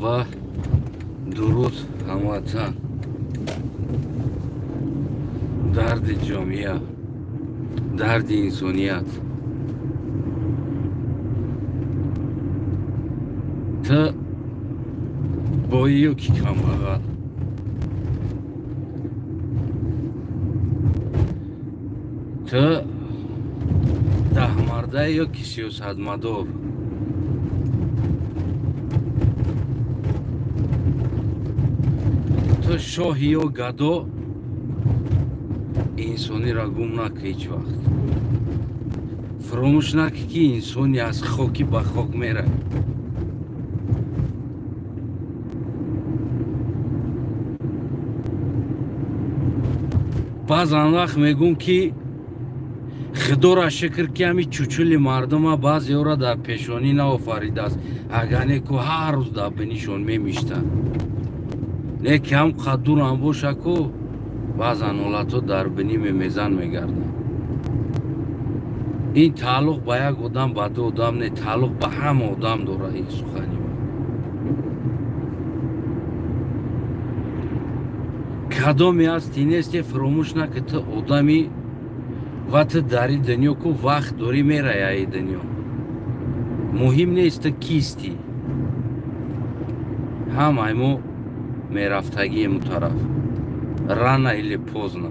و درود هموطن. درد جامعه، درد انسانیت. تا با یکی کمبغل تا ده مرده یکی سیاستمدار تا شاهی یا گدا انسانی را گم نکن هیچ وقت. فراموش نکن که انسانی از خاکی به خاک میره. بعضان وقت میگم که خدا را شکر که همی چوچولی مردم ها بعضی ها را در پیشانی نآفریده است. اگرنه که هر روز در بینیشون میمیشتن. نه که هم قدور هم باشه که بعضان حالت ها در بینی میزن میگردن. این تعلق با یک آدم با دو آدم نه، تعلق با همه آدم داره این سخنی. کدامی است این است که فراموش نکن تو آدمی و تو در این دنیا که وقت داری میره این دنیا. مهم نیست کیستی. همه ما میرفتگی مطرف رانه ایلی پوزنه.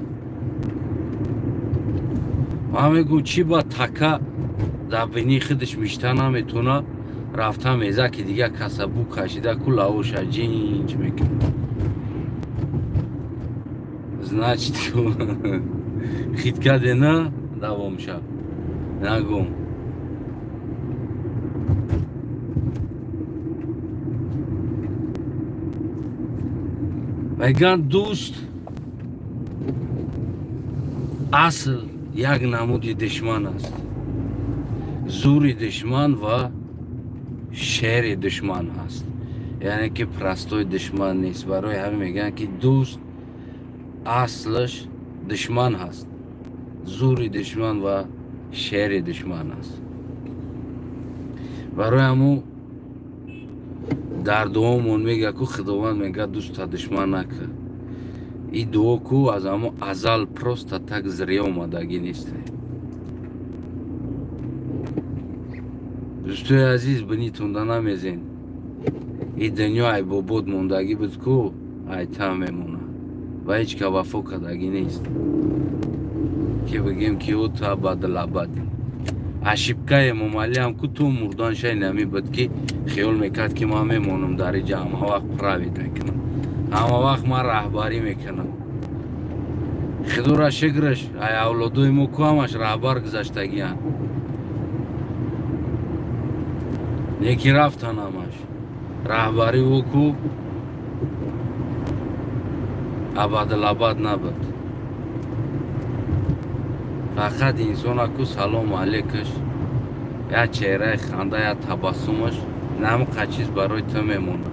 و میگو چی با تکه در بینی خودش میشته نمیتونه رفته میزه که دیگه کسبو کشیده که لاوش جینج میکنه. Значит, хитка дена давом ша. Нагум. Веган دوست اصل یک نمودی دشمن است. زوری دشمن و شر دشمن است. یعنی که پرستوی دشمن نیست. برای همین میگن که دوست اصلش دشمن هست. زوری دشمن و شر دشمن است. برای همون در دعامون میگه که خداوند میگه دوست دشمن نکن. این دعا که از همون ازل پروست تک ذریعه اومدگی نیست. دوستای عزیز بینی تونده نمیزین. این دنیا ای بابود موندگی بود که ای تا میمونه و هیچ که وفا کردگی نیست که بگیم که او تا بدل ابدی. اشیبکه ممالی هم که تو مردان شای نمی بود که خیال میکرد که ما میمونم در جمع وقت پراوید میکنم، همه وقت ما رهبری میکنم. خدا را شکرش ای اولادوی ما که همش رهبر گذاشتگی هم یکی رفتن همش رهبری او که ابدالابد نبود. فقط انسان که سلام علیکش یا چهره خنده یا تبسمش نمقه چیز برای تو میمونه.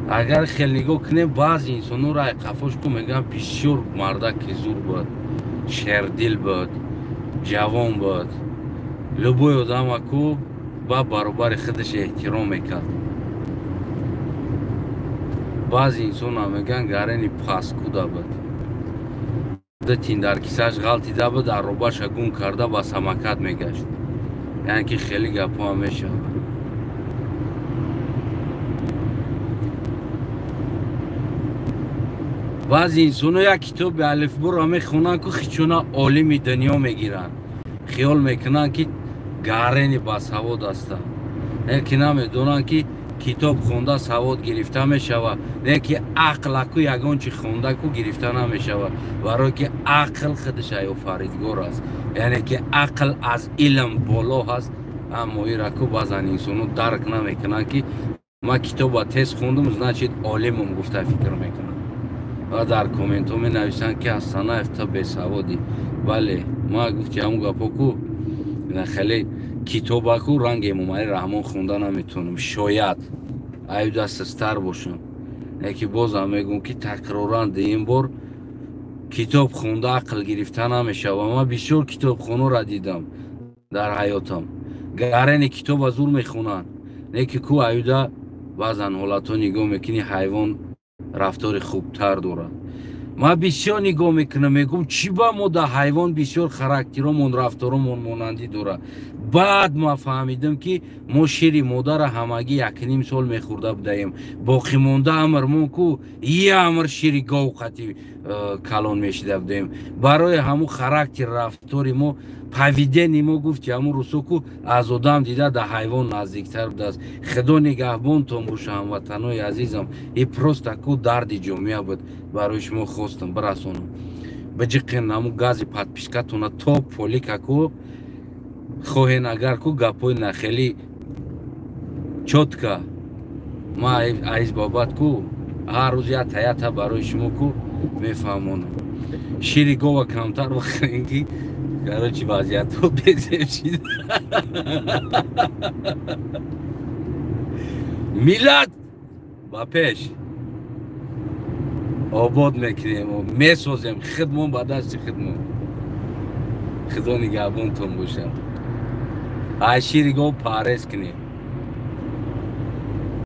اگر خیلی نگاه کنیم بعض انسانو را قفاش که میگن بسیار مرده که زور بود، شردل بود، جوان بود، لبوی آدم که با برابر خودش احترام میکرد. بعض انسان ها میگن گرنی پاسکودا بود. تین در کیسهش غلطیده بود در روباش گون کرده با سمکت میگشت. یعنی که خیلی گپا هم میشه. بعض انسان ها یک کتاب به الفبا را میخونن که خیچونا عالم دنیا میگیرن. خیال میکنن که گرنی با سواد هستن. یکی نمیدونن که کتاب خونده سواد گرفته میشود، نه که عقل که یگان چی خونده که گرفته نمیشود. برای که عقل خودش آفریدگار است. یعنی که عقل از علم بالا هست. اما این را که بعضن انسانو درک نمیکنن که ما کتاب تست خوندم значит عالمم گفته فکر میکنم و در کامنت ها می نویسن که اصلا افتا به سوادی. بله ما گفت که همون گپا که خیلی کتاب که رنگ امام رحمان خونده نمیتونم. شاید ایو دستستر باشم. یکی باز هم میگم که تکرارا این بار کتاب خونده عقل گرفته نمیشه و ما بسیار کتاب خونو را دیدم در حیاتم. گرن کتاب از اون میخونن. نه که کو ایو баъзан ҳолатҳо нигоҳ мекунӣ ҳайвон рафтори хубтар дорад. ман бисёр нигоҳ мекунам, мегӯм чӣ ба мода ҳайвон бисёр характеромон рафторомон монандӣ дорад. баъд ман фаҳмидам ки мо шири модара ҳамагӣ 1.5 сол мехӯрда будаем, боқимонда амрмон ку амр шири гов қати калон мешида будаем. барои ҳамун характер рафтори мо поведени мо гуфти ҳамун рӯзҳо ку аз одам дида да ҳайвон наздиктар будааст. худо нигаҳбонтон боша ҳамватанои азизам. и просто ку дарди ҷомеа буд барои шумо хостам бирасонам. биҷиқен ҳамун гази подпискатона то полика ку хоҳен агар ку гапои нахели чотка ма айз бобат ку ҳар рӯз ята барои шумо ку мефаҳмонам. шири гова камтар бахӯрем ки короче вазъиятҳо безем шид. миллат ба пеш обод мекунем, месозем, хидмон ба дасти хидмон. худо нигаҳбонтон бошад. ай шири гов парҳез кунем.